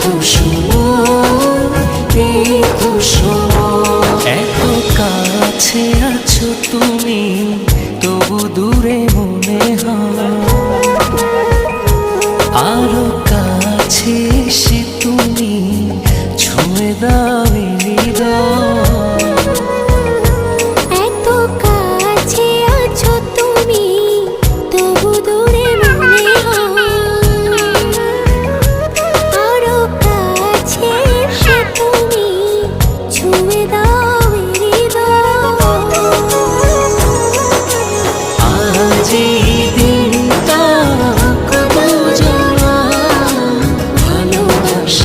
তো সময়, এই তো সময়। এত কাছে আছো তুমি, তবু দূরে মনে হয়। আরো কাছে এসে তুমি ছুঁয়ে দাও হৃদয়। এত কাছে আছো তুমি, তবু দূরে মনে হয়। আরো কাছে এসে তুমি ছুঁয়ে দাও হৃদয়। আজ এই দিনটা কবু জানা ভালোবাসা।